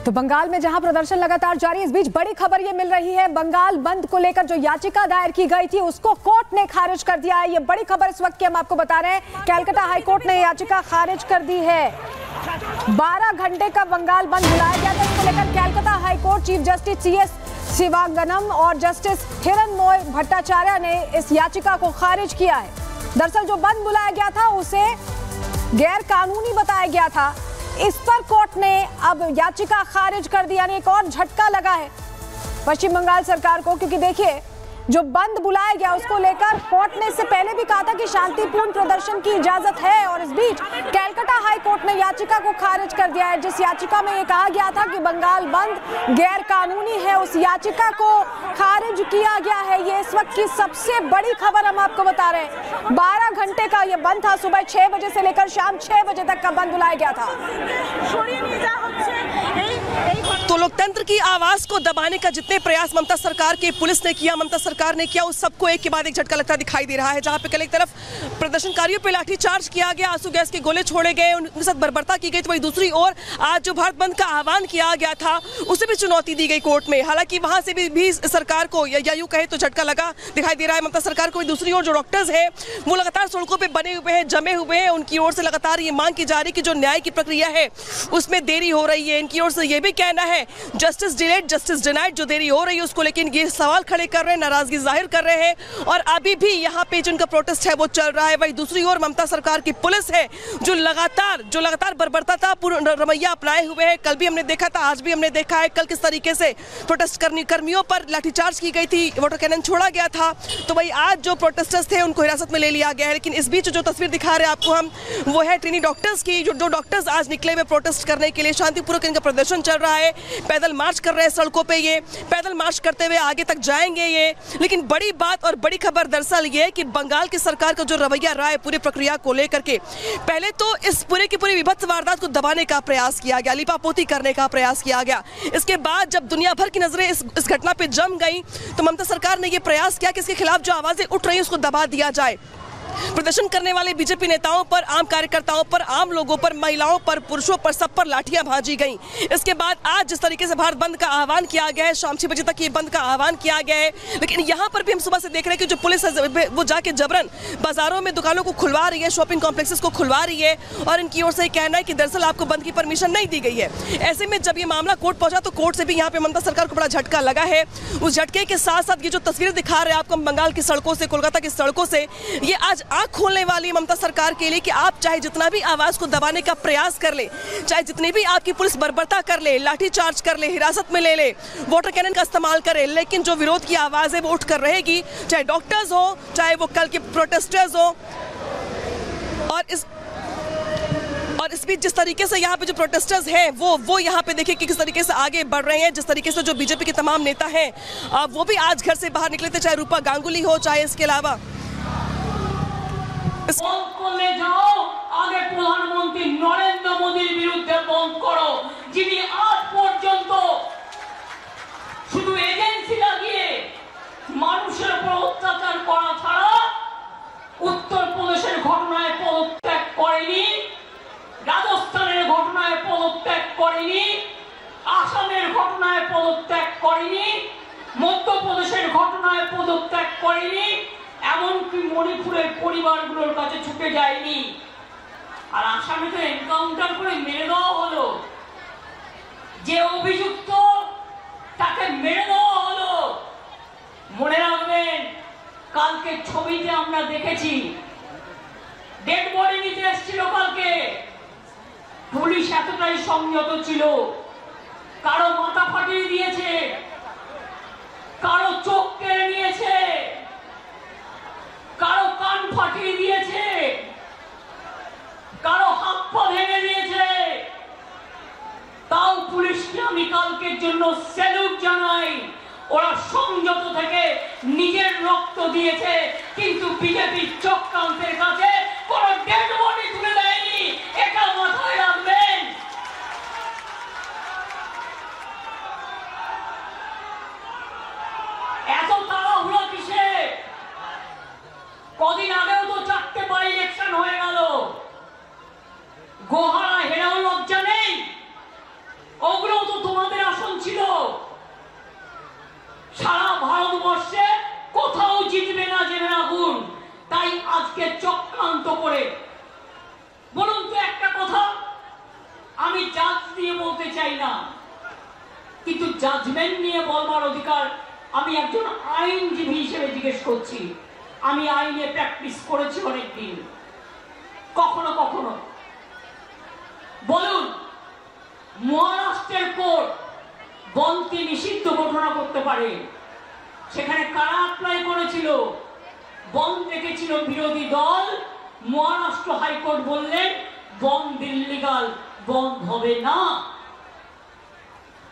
तो बंगाल में जहां प्रदर्शन लगातार जारी, इस बीच बड़ी खबर ये मिल रही है, बंगाल बंद को लेकर जो याचिका दायर की गई थी उसको कोर्ट ने खारिज कर दिया है। ये बड़ी खबर इस वक्त की हम आपको बता रहे हैं। कलकत्ता हाई कोर्ट ने याचिका खारिज कर दी है। 12 घंटे का बंगाल बंद बुलाया गया था, इसको लेकर Calcutta high court chief justice CS शिवांगनम और जस्टिस हिरण्मय भट्टाचार्य ने इस याचिका को खारिज किया है। दरअसल जो बंद बुलाया गया था उसे गैर कानूनी बताया गया था, इस पर कोर्ट ने अब याचिका खारिज कर दी। यानी एक और झटका लगा है पश्चिम बंगाल सरकार को, क्योंकि देखिए जो बंद बुलाया गया उसको लेकर कोर्ट ने इससे पहले भी कहा था कि शांतिपूर्ण प्रदर्शन की इजाजत है, और इस बीच कलकत्ता हाई कोर्ट ने याचिका को खारिज कर दिया है। जिस याचिका में ये कहा गया था कि बंगाल बंद गैर कानूनी है, उस याचिका को खारिज किया गया है। ये इस वक्त की सबसे बड़ी खबर हम आपको बता रहे हैं। 12 घंटे का ये बंद था, सुबह 6 बजे से लेकर शाम 6 बजे तक का बंद बुलाया गया था। तो लोकतंत्र की आवाज को दबाने का जितने प्रयास ममता सरकार की पुलिस ने किया, ममता सरकार ने किया, उस सबको एक के बाद एक झटका लगता दिखाई दे रहा है। जहां पे कल एक तरफ प्रदर्शनकारियों पे लाठीचार्ज किया गया, आंसू गैस के गोले छोड़े गए, उनके साथ बर्बरता की गई, तो वहीं दूसरी ओर आज जो भारत बंद का आह्वान किया गया था उसे भी चुनौती दी गई कोर्ट में। हालांकि वहां से भी सरकार को या यूं कहे तो झटका लगा दिखाई दे रहा है ममता सरकार को। दूसरी ओर जो डॉक्टर्स है वो लगातार सड़कों पर बने हुए हैं, जमे हुए हैं। उनकी ओर से लगातार ये मांग की जा रही है कि जो न्याय की प्रक्रिया है उसमें देरी हो रही है। इनकी ओर से ये भी कहना है जस्टिस डिलेड जस्टिस डिनाइड, जो देरी हो रही है उसको लेकिन ये सवाल खड़े कर रहे हैं, नाराजगी जाहिर कर रहे हैं, और अभी भी यहाँ पे जिनका प्रोटेस्ट है वो चल रहा है। वहीं दूसरी ओर ममता सरकार की पुलिस है जो लगातार बर्बरता था पूर्ण रवैया अपनाए हुए है। कल भी हमने देखा था, आज भी हमने देखा है कल किस तरीके से प्रोटेस्ट कर्मियों पर लाठीचार्ज की गई थी, वाटर कैनन छोड़ा गया था। तो वही आज जो प्रोटेस्टर्स थे उनको हिरासत में ले लिया गया है। लेकिन इस बीच जो तस्वीर दिखा रहे हैं आपको हम, वो है ट्रेनी डॉक्टर्स की, जो डॉक्टर्स आज निकले हुए प्रोटेस्ट करने के लिए। शांतिपूर्वक इनका प्रदर्शन चल रहा है, पैदल मार्च कर रहे हैं सड़कों पे, ये पैदल मार्च करते हुए आगे तक जाएंगे ये। लेकिन बड़ी बात और बड़ी खबर दरअसल ये है कि बंगाल की सरकार का जो रवैया रहा है पूरी प्रक्रिया को लेकर के, पहले तो इस पूरे की पूरी विभत्स वारदात को दबाने का प्रयास किया गया, लिपापोती करने का प्रयास किया गया। इसके बाद जब दुनिया भर की नजरें इस घटना पे जम गई तो ममता सरकार ने यह प्रयास किया कि इसके खिलाफ जो आवाजें उठ रही है उसको दबा दिया जाए। प्रदर्शन करने वाले बीजेपी नेताओं पर, आम कार्यकर्ताओं पर, आम लोगों पर, महिलाओं पर, पुरुषों पर, सब पर लाठियां भाजी गईं। इसके बाद आज जिस तरीके से भारत बंद का आह्वान किया गया है, शाम 6 बजे तक ये बंद का आह्वान किया गया है, लेकिन यहाँ पर भी हम सुबह से देख रहे हैं कि जो पुलिस है वो जाके जबरन बाजारों में दुकानों को खुलवा रही है, शॉपिंग कॉम्प्लेक्सेस को खुलवा रही है, और इनकी ओर से कहना है कि दरअसल आपको बंद की परमिशन नहीं दी गई है। ऐसे में जब ये मामला कोर्ट पहुंचा तो कोर्ट से भी यहाँ पे ममता सरकार को बड़ा झटका लगा है। उस झटके के साथ साथ ये जो तस्वीरें दिखा रहे हैं आपको बंगाल की सड़कों से, कोलकाता की सड़कों से, ये आज आंख खोलने वाली ममता सरकार के लिए कि आप चाहे जितना भी आवाज को दबाने का प्रयास कर ले, चाहे जितनी भी आपकी पुलिस बर्बरता कर ले, लाठीचार्ज कर ले, हिरासत में ले ले, वाटर कैनन का इस्तेमाल करे, लेकिन जो विरोध की आवाज है वो उठकर रहेगी, चाहे डॉक्टर्स हो, चाहे वो कल के प्रोटेस्टर्स हो। और इस बीच जिस तरीके से यहाँ पे जो प्रोटेस्टर्स हैं वो यहाँ पे देखिए कि किस तरीके से आगे बढ़ रहे हैं, जिस तरीके से जो बीजेपी के तमाम नेता हैं वो भी आज घर से बाहर निकले थे, चाहे रूपा गांगुली हो, चाहे इसके अलावा বন্ধ করলে যাও, আগে প্রধানমন্ত্রী নরেন্দ্র মোদীর বিরুদ্ধে বন্ধ করো, যিনি আজ পর্যন্ত শুধু এজেন্সি লাগিয়ে মানুষের উপর অত্যাচার করা ছাড়া উত্তরপ্রদেশের ঘটনায় পদত্যাগ করেনি, রাজস্থানের ঘটনায় পদত্যাগ করেনি, আসামের ঘটনায় পদত্যাগ করেনি, মধ্যপ্রদেশের ঘটনায় পদত্যাগ করেনি, এমনকি মণিপুরের পরিবারগুলোর কাছে ছুটে যায়নি। আর আসামে তো এনকাউন্টার করে মেরে দেওয়া হলো, যে অভিযুক্ত তাকে মেরে দেওয়া হলো। মনে রাখবেন কালকে ছবিতে আমরা দেখেছি ডেড বডি নিতে এসেছিল কালকে, পুলিশ এতটাই সংযত ছিল, কারো মাথা ফাটিয়ে দিয়েছে, কারো চোখ কেড়ে নিয়েছে, কারো কান ফাটিয়ে দিয়েছে, কারো হাত পা ভেঙে দিয়েছে। তাও পুলিশকে আমি কালকের জন্য স্যালুট জানাই, ওরা সংযত থেকে নিজের রক্ত দিয়েছে, কিন্তু বিজেপি চক্রান্তের কাছে কোনো ডেড বডি তুলে দেয়নি, এটা মাথায় রাখবেন। এত তাড়াহুড়ো কিসে? কদিন আগেও তো 4টে বাই ইলেকশন হয়ে গেল, গোহারা হেরাও লজ্জা নেই? ওগুলো তো তোমার করে। বলুন তো একটা কথা, আমি জাজ দিয়ে বলতে চাই না, কিন্তু জাজমেন্ট নিয়ে বলবার অধিকার আমি একজন আইনজীবী হিসেবে জিজ্ঞেস করছি। আমি আইনে প্র্যাকটিস করেছি অনেকদিন। কখনো কখনো বলুন, মহারাষ্ট্রের কোর্ট বনকে নিষিদ্ধ ঘোষণা করতে পারে, সেখানে কারা অ্যাপ্লাই করেছিল? বন দেখেছিল বিরোধী দল। মহারাষ্ট্র হাইকোর্ট বললেন বন্ধ ইল্লিগাল, বন্ধ হবে না।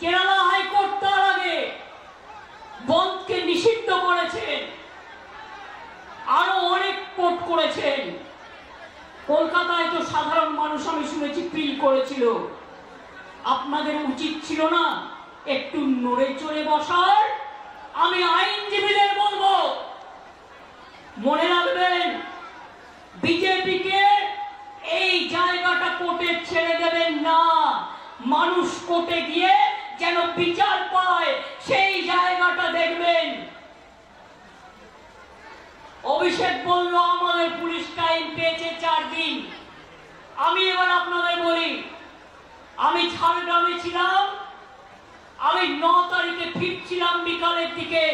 কেরালা হাইকোর্ট তার আগে বন্ধকে নিষিদ্ধ করেছেন, আরো অনেক কোর্ট করেছেন। কলকাতায় তো সাধারণ মানুষ আমি শুনেছি পিল করেছিল। আপনাদের উচিত ছিল না একটু নড়ে চড়ে বসার? আমি আইনজীবীদের বলবো, মনে রাখবেন, বিজেপিকে এই জায়গাটা কোর্টে ছেড়ে দেবেন না। মানুষ কোর্টে গিয়ে যেন বিচার পায়, সেই জায়গাটা দেখবেন। অভিষেক বলল আমাদের পুলিশ টাইম পেয়েছে 4 দিন। আমি এবার আপনাদের বলি, আমি ঝাড়গ্রামে ছিলাম, আমি 9 তারিখে ফিরছিলাম বিকালের দিকে।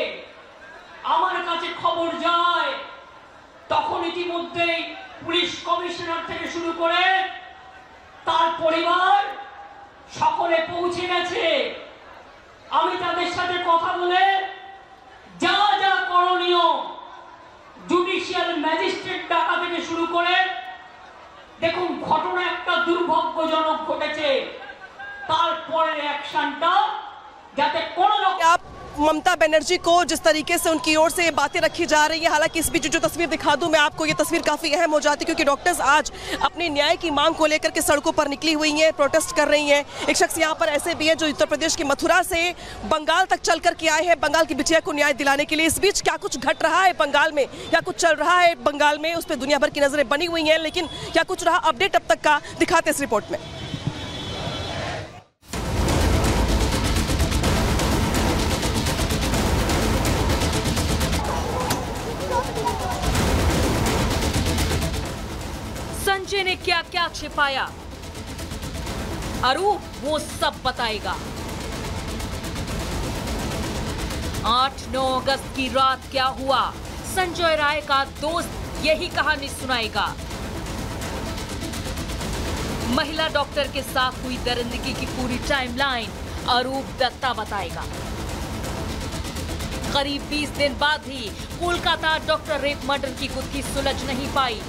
আমার কাছে খবর যায়, তখন ইতিমধ্যেই পুলিশ কমিশনার থেকে শুরু করে তার পরিবার সকলে পৌঁছে গেছে। আমি তাদের সাথে কথা বলে যা যা করণীয়, জুডিশিয়াল ম্যাজিস্ট্রেট ডাকা থেকে শুরু করে, দেখুন ঘটনা একটা দুর্ভাগ্যজনক ঘটেছে, তারপরের অ্যাকশনটা যাতে কোনো লোক। ममता बनर्जी को जिस तरीके से उनकी ओर से ये बातें रखी जा रही है, हालांकि इस बीच जो तस्वीर दिखा दूं मैं आपको, ये तस्वीर काफ़ी अहम हो जाती है क्योंकि डॉक्टर्स आज अपने न्याय की मांग को लेकर के सड़कों पर निकली हुई हैं, प्रोटेस्ट कर रही हैं। एक शख्स यहाँ पर ऐसे भी है जो उत्तर प्रदेश के मथुरा से बंगाल तक चल कर के आए हैं, बंगाल की बिटिया को न्याय दिलाने के लिए। इस बीच क्या कुछ घट रहा है बंगाल में, क्या कुछ चल रहा है बंगाल में, उस पर दुनिया भर की नजरें बनी हुई हैं, लेकिन क्या कुछ रहा अपडेट अब तक का दिखाते इस रिपोर्ट में। संजय ने क्या क्या छिपाया, अरूप वो सब बताएगा। 8-9 अगस्त की रात क्या हुआ, संजय राय का दोस्त यही कहानी सुनाएगा। महिला डॉक्टर के साथ हुई दरिंदगी की पूरी टाइमलाइन अरूप दत्ता बताएगा। करीब 20 दिन बाद भी कोलकाता डॉक्टर रेप मर्डर की गुत्थी सुलझ नहीं पाई।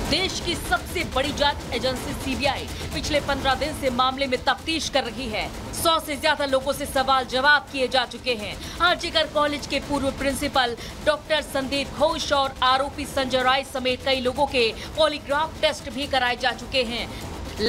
देश की सबसे बड़ी जांच एजेंसी सीबीआई पिछले 15 दिन से मामले में तफ्तीश कर रही है। 100 से ज्यादा लोगों से सवाल जवाब किए जा चुके हैं। आरजीकर कॉलेज के पूर्व प्रिंसिपल डॉक्टर संदीप घोष और आरोपी संजय राय समेत कई लोगों के पॉलीग्राफ टेस्ट भी कराए जा चुके हैं।